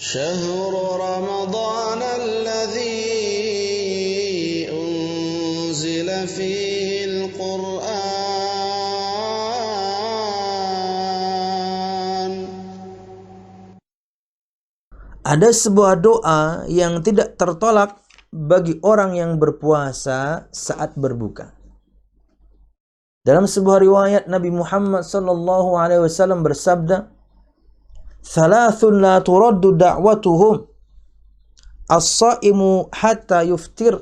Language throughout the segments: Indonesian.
شهر رمضان الذي أنزل فيه القرآن. Ada sebuah doa yang tidak tertolak bagi orang yang berpuasa saat berbuka. Dalam sebuah riwayat Nabi Muhammad sallallahu alaihi wasallam bersabda, "Thalathun la turaddu da'watuhum, as-saimu hatta yuftir,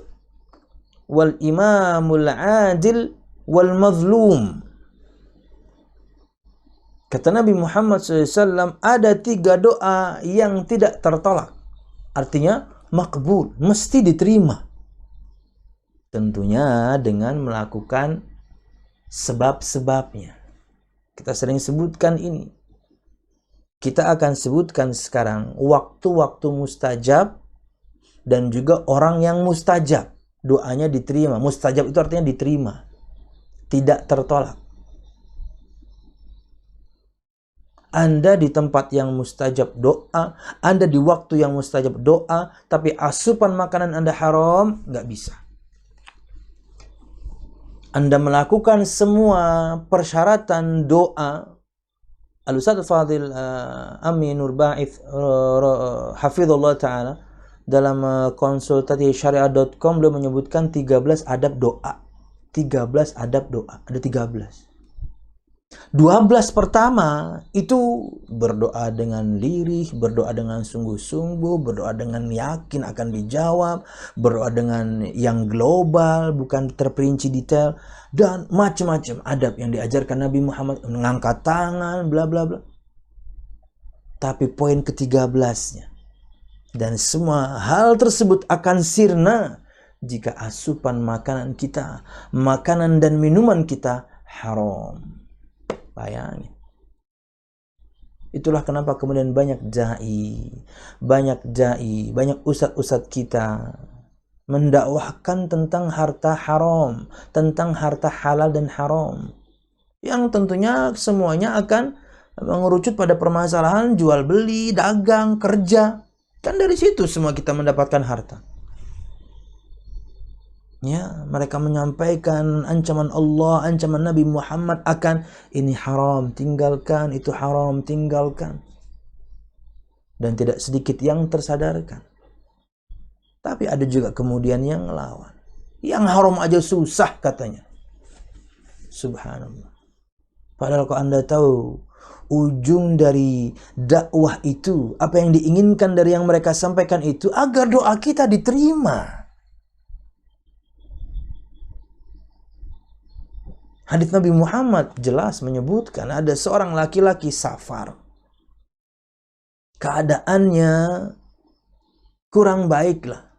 wal imamul adil, wal mazlum." Kata Nabi Muhammad SAW, ada 3 doa yang tidak tertolak. Artinya makbul, mesti diterima. Tentunya dengan melakukan sebab-sebabnya. Kita sering sebutkan ini. Kita akan sebutkan sekarang waktu-waktu mustajab dan juga orang yang mustajab. Doanya diterima. Mustajab itu artinya diterima. Tidak tertolak. Anda di tempat yang mustajab doa, Anda di waktu yang mustajab doa, tapi asupan makanan Anda haram, nggak bisa. Anda melakukan semua persyaratan doa. Al-Ustadz Fadil Amin Nurba'ith hafizullah ta'ala dalam konsultasi syariah.com beliau menyebutkan 13 adab doa. 13 adab doa. Ada 13. 12 pertama itu berdoa dengan lirih, berdoa dengan sungguh-sungguh, berdoa dengan yakin akan dijawab, berdoa dengan yang global, bukan terperinci detail, dan macam-macam adab yang diajarkan Nabi Muhammad, mengangkat tangan, bla bla bla. Tapi poin ke-13-nya, dan semua hal tersebut akan sirna jika asupan makanan kita, makanan dan minuman kita haram. Bayangin. Itulah kenapa kemudian banyak ustadz-ustadz kita mendakwahkan tentang harta haram, tentang harta halal dan haram. Yang tentunya semuanya akan mengerucut pada permasalahan jual beli, dagang, kerja. Kan dari situ semua kita mendapatkan harta. Ya, mereka menyampaikan ancaman Allah, ancaman Nabi Muhammad akan ini haram, tinggalkan, itu haram, tinggalkan. Dan tidak sedikit yang tersadarkan. Tapi ada juga kemudian yang melawan. Yang haram aja susah katanya. Subhanallah. Padahal kalau Anda tahu ujung dari dakwah itu, apa yang diinginkan dari yang mereka sampaikan itu agar doa kita diterima. Hadits Nabi Muhammad jelas menyebutkan ada seorang laki-laki safar. Keadaannya kurang baiklah.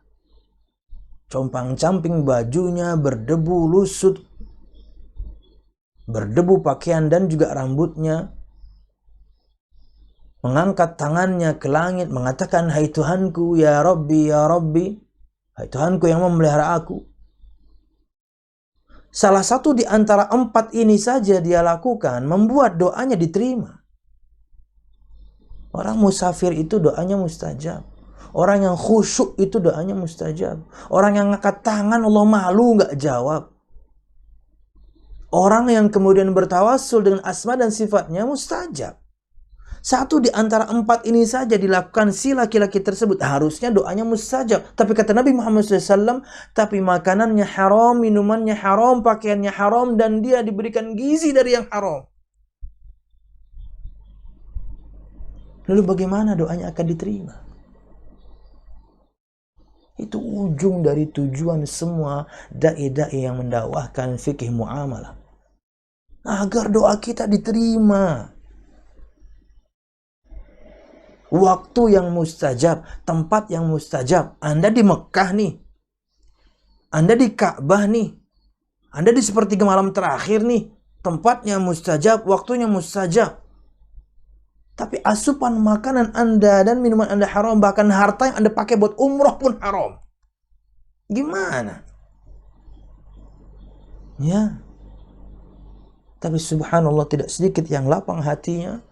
Compang-camping bajunya, berdebu lusut, berdebu pakaian dan juga rambutnya. Mengangkat tangannya ke langit, mengatakan, "Hai Tuhanku, ya Rabbi, ya Rabbi." Hai Tuhanku yang memelihara aku. Salah satu di antara 4 ini saja dia lakukan, membuat doanya diterima. Orang musafir itu doanya mustajab. Orang yang khusyuk itu doanya mustajab. Orang yang ngangkat tangan Allah malu nggak jawab. Orang yang kemudian bertawassul dengan asma dan sifatnya mustajab. Satu di antara 4 ini saja dilakukan si laki-laki tersebut. Harusnya doanya mustajab. Tapi kata Nabi Muhammad SAW, tapi makanannya haram, minumannya haram, pakaiannya haram, dan dia diberikan gizi dari yang haram. Lalu bagaimana doanya akan diterima? Itu ujung dari tujuan semua dai-dai yang mendakwahkan fikih muamalah. Agar doa kita diterima. Waktu yang mustajab, tempat yang mustajab. Anda di Mekah nih. Anda di Ka'bah nih. Anda di sepertiga malam terakhir nih. Tempatnya mustajab, waktunya mustajab. Tapi asupan makanan Anda dan minuman Anda haram. Bahkan harta yang Anda pakai buat umroh pun haram. Gimana? Ya. Tapi subhanallah tidak sedikit yang lapang hatinya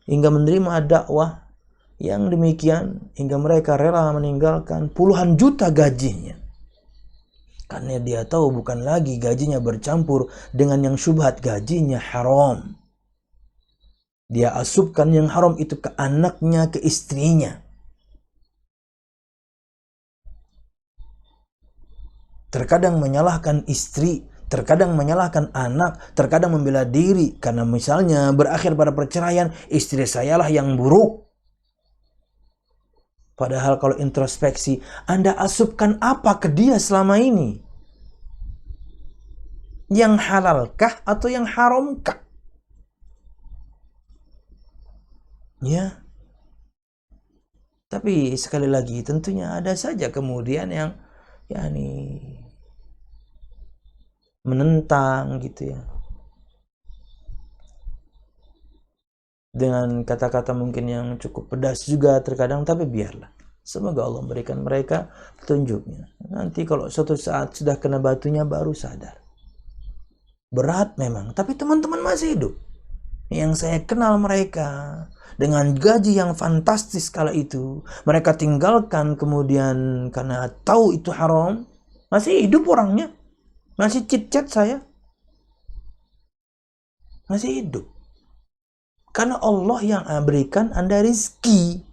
hingga menerima dakwah yang demikian hingga mereka rela meninggalkan puluhan juta gajinya. Karena dia tahu bukan lagi gajinya bercampur dengan yang syubhat, gajinya haram. Dia asupkan yang haram itu ke anaknya, ke istrinya. Terkadang menyalahkan istri, terkadang menyalahkan anak, terkadang membela diri. Karena misalnya berakhir pada perceraian, istri sayalah yang buruk. Padahal kalau introspeksi, Anda asupkan apa ke dia selama ini? Yang halalkah atau yang haramkah? Ya. Tapi sekali lagi tentunya ada saja kemudian yang yakni menentang gitu ya. Dengan kata-kata mungkin yang cukup pedas juga terkadang, tapi biarlah. Semoga Allah memberikan mereka petunjuknya. Nanti kalau suatu saat sudah kena batunya baru sadar. Berat memang, tapi teman-teman masih hidup. Yang saya kenal mereka dengan gaji yang fantastis kala itu, mereka tinggalkan kemudian karena tahu itu haram, masih hidup orangnya. Masih chit-chat saya. Masih hidup. Karena Allah yang berikan Anda rizki.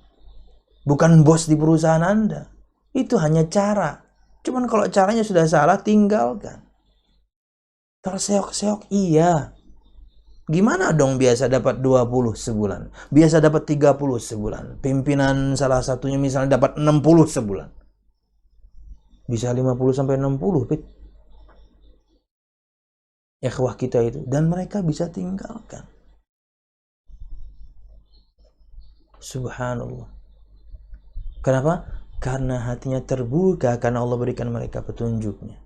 Bukan bos di perusahaan Anda. Itu hanya cara. Cuman kalau caranya sudah salah, tinggalkan. Terseok-seok, iya. Gimana dong biasa dapat 20 sebulan? Biasa dapat 30 sebulan. Pimpinan salah satunya misalnya dapat 60 sebulan. Bisa 50 sampai 60, Pit. Ikhwah kita itu. Dan mereka bisa tinggalkan. Subhanallah. Kenapa? Karena hatinya terbuka, karena Allah berikan mereka petunjuknya.